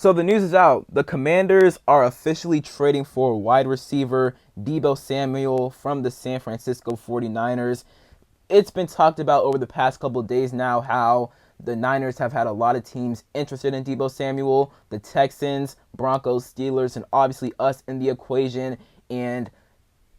So the news is out. The Commanders are officially trading for wide receiver Deebo Samuel from the San Francisco 49ers. It's been talked about over the past couple of days now how the Niners have had a lot of teams interested in Deebo Samuel. The Texans, Broncos, Steelers, and obviously us in the equation. And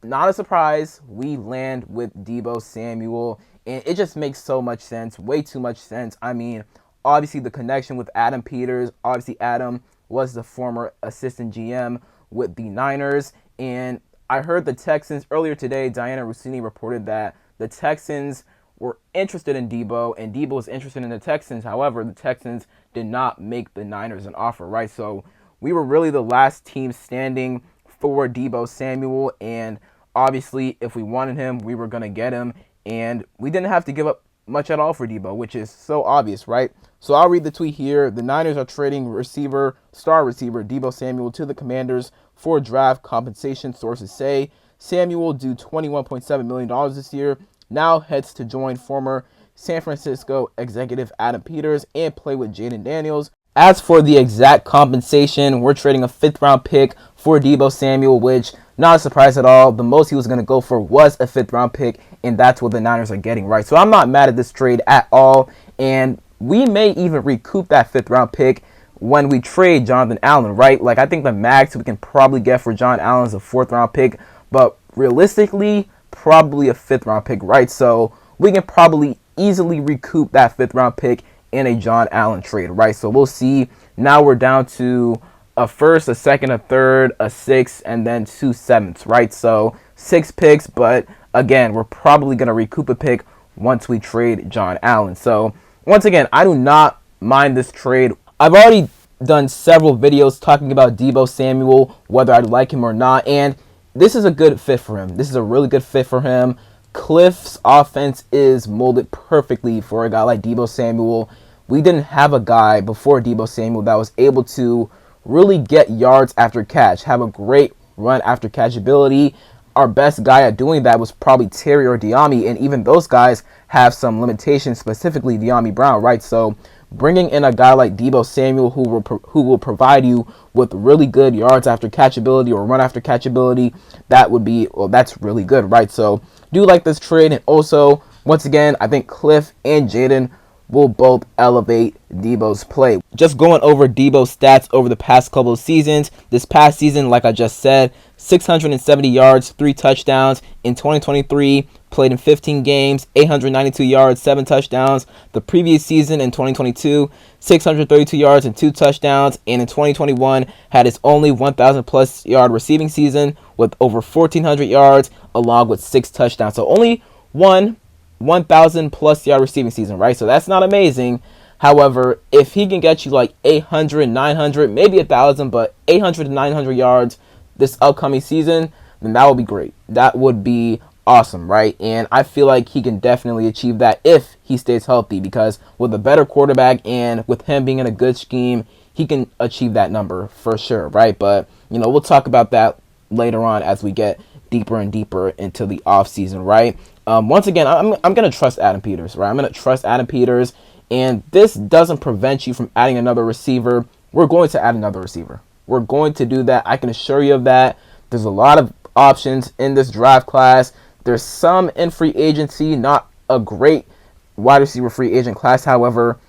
not a surprise, we land with Deebo Samuel. And it just makes so much sense, way too much sense. I mean, obviously the connection with Adam Peters. Obviously Adam was the former assistant GM with the Niners. And I heard the Texans earlier today, Diana Rossini reported that the Texans were interested in Deebo and Deebo was interested in the Texans. However, the Texans did not make the Niners an offer, right? So we were really the last team standing for Deebo Samuel, and obviously if we wanted him, we were going to get him, and we didn't have to give up much at all for Deebo, which is so obvious, right? So I'll read the tweet here. The Niners are trading star receiver Deebo Samuel to the Commanders for draft compensation. Sources say Samuel, due $21.7 million this year, now heads to join former San Francisco executive Adam Peters and play with Jaden Daniels. As for the exact compensation, we're trading a 5th-round pick for Deebo Samuel, which, not a surprise at all. The most he was going to go for was a 5th-round pick, and that's what the Niners are getting, right? So I'm not mad at this trade at all, and we may even recoup that 5th-round pick when we trade Jonathan Allen, right? Like, I think the max we can probably get for John Allen is a 4th-round pick, but realistically, probably a 5th-round pick, right? So we can probably easily recoup that 5th-round pick in a John Allen trade, right? So we'll see. Now we're down to a 1st, a 2nd, a 3rd, a 6th, and then 2 7ths, right? So 6 picks, but again, we're probably going to recoup a pick once we trade John Allen. So once again, I do not mind this trade. I've already done several videos talking about Deebo Samuel, whether I like him or not, and this is a good fit for him. This is a really good fit for him. Cliff's offense is molded perfectly for a guy like Deebo Samuel. We didn't have a guy before Deebo Samuel that was able to really get yards after catch, have a great run after catch ability. Our best guy at doing that was probably Terry or Diami, and even those guys have some limitations, specifically Diami Brown, right? So bringing in a guy like Deebo Samuel who will provide you with really good yards after catch ability or run after catch ability, that's really good, right? So do like this trade, and also, once again, I think Cliff and Jaden will both elevate Deebo's play. Just going over Deebo's stats over the past couple of seasons. This past season, like I just said, 670 yards, 3 touchdowns. In 2023, played in 15 games, 892 yards, 7 touchdowns. The previous season in 2022, 632 yards and 2 touchdowns. And in 2021, had his only 1,000-plus yard receiving season with over 1,400 yards along with 6 touchdowns. So only 1,000-plus yard receiving season, right? So that's not amazing. However, if he can get you like 800, 900, maybe 1,000, but 800 to 900 yards this upcoming season, then that would be great. That would be awesome, right? And I feel like he can definitely achieve that if he stays healthy, because with a better quarterback and with him being in a good scheme, he can achieve that number for sure, right? But, we'll talk about that later on as we get deeper and deeper into the offseason, right? Once again, I'm going to trust Adam Peters, right? I'm going to trust Adam Peters, and this doesn't prevent you from adding another receiver. We're going to add another receiver. We're going to do that. I can assure you of that. There's a lot of options in this draft class. There's some in free agency, not a great wide receiver free agent class. However,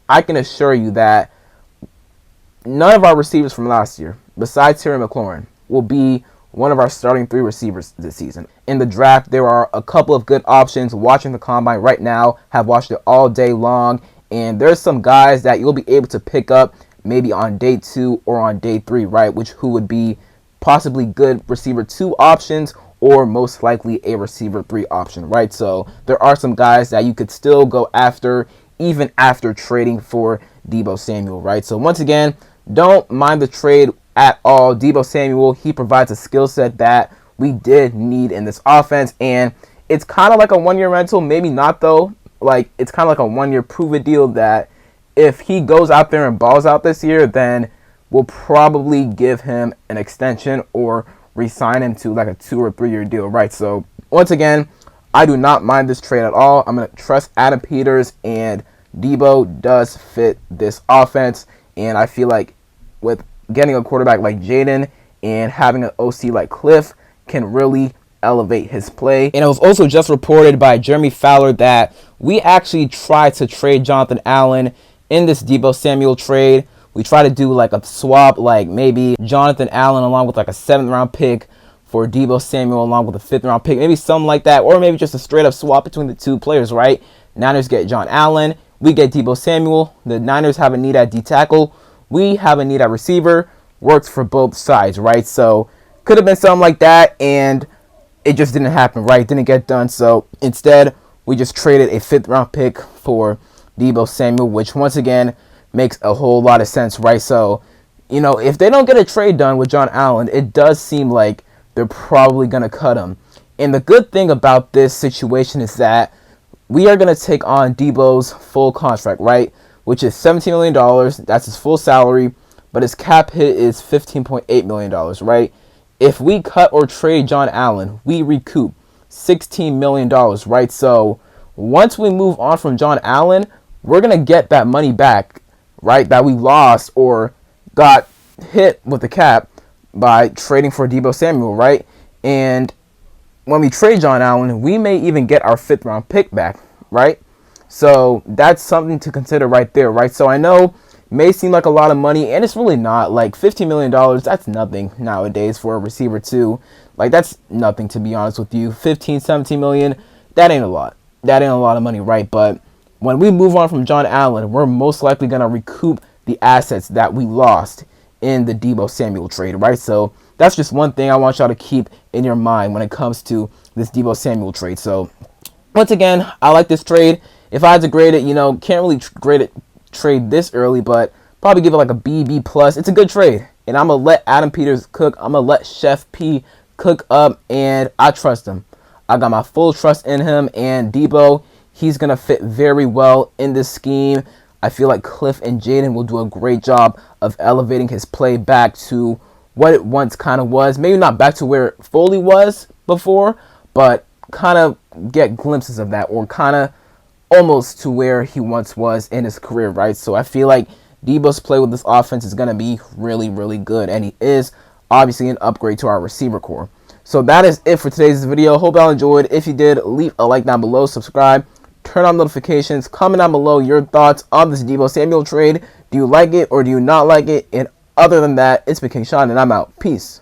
I can assure you that none of our receivers from last year, besides Terry McLaurin, will be one of our starting 3 receivers this season. In the draft, there are a couple of good options. Watching the combine right now, have watched it all day long, and there's some guys that you'll be able to pick up maybe on day 2 or on day 3, right? Who would be possibly good receiver 2 options, or most likely a receiver 3 option, right? So there are some guys that you could still go after even after trading for Deebo Samuel, right? So once again, don't mind the trade at all. Deebo Samuel, he provides a skill set that we did need in this offense, and it's kind of like a 1-year rental, maybe not though. Like, it's kind of like a 1-year prove-it deal that if he goes out there and balls out this year, then we'll probably give him an extension or re-sign him to like a 2 or 3 year deal, right? So once again, I do not mind this trade at all. I'm going to trust Adam Peters, and Deebo does fit this offense, and I feel like with getting a quarterback like Jaden and having an OC like Cliff can really elevate his play. And it was also just reported by Jeremy Fowler that we actually tried to trade Jonathan Allen in this Deebo Samuel trade. We tried to do like a swap, like maybe Jonathan Allen along with like a 7th round pick for Deebo Samuel along with a 5th round pick, maybe something like that, or maybe just a straight up swap between the two players, right? Niners get John Allen, we get Deebo Samuel. The Niners have a need at D tackle, we have a need at receiver. Works for both sides, right? So could have been something like that, and it just didn't happen, right? Didn't get done. So instead, we just traded a 5th round pick for Deebo Samuel, which once again makes a whole lot of sense, right? So, you know, if they don't get a trade done with John Allen, it does seem like they're probably going to cut him. And the good thing about this situation is that we are going to take on Deebo's full contract, right? Which is $17 million. That's his full salary. But his cap hit is $15.8 million, right? If we cut or trade John Allen, we recoup $16 million, right? So once we move on from John Allen, we're going to get that money back, right? That we lost or got hit with the cap by trading for Deebo Samuel, right? And when we trade John Allen, we may even get our 5th round pick back, right? So that's something to consider right there, right? So I know may seem like a lot of money, and it's really not. Like $15 million, that's nothing nowadays for a receiver too. Like that's nothing, to be honest with you. 15, 17 million, that ain't a lot. That ain't a lot of money, right? But when we move on from John Allen, we're most likely going to recoup the assets that we lost in the Deebo Samuel trade, right? So that's just one thing I want y'all to keep in your mind when it comes to this Deebo Samuel trade. So once again, I like this trade. If I had to grade it, you know, can't really grade it trade this early, but probably give it like a B plus. It's a good trade, and I'm gonna let Adam Peters cook. I'm gonna let Chef P cook up, and I trust him. I got my full trust in him, and Deebo, he's gonna fit very well in this scheme. I feel like Cliff and Jaden will do a great job of elevating his play back to what it once kind of was. Maybe not back to where it fully was before, but kind of get glimpses of that, or kind of almost to where he once was in his career, right? So I feel like Deebo's play with this offense is going to be really, really good, and he is obviously an upgrade to our receiver core. So that is it for today's video. Hope y'all enjoyed. If you did, leave a like down below, subscribe, turn on notifications, comment down below your thoughts on this Deebo Samuel trade. Do you like it or do you not like it? And other than that, it's been King Sean, and I'm out. Peace.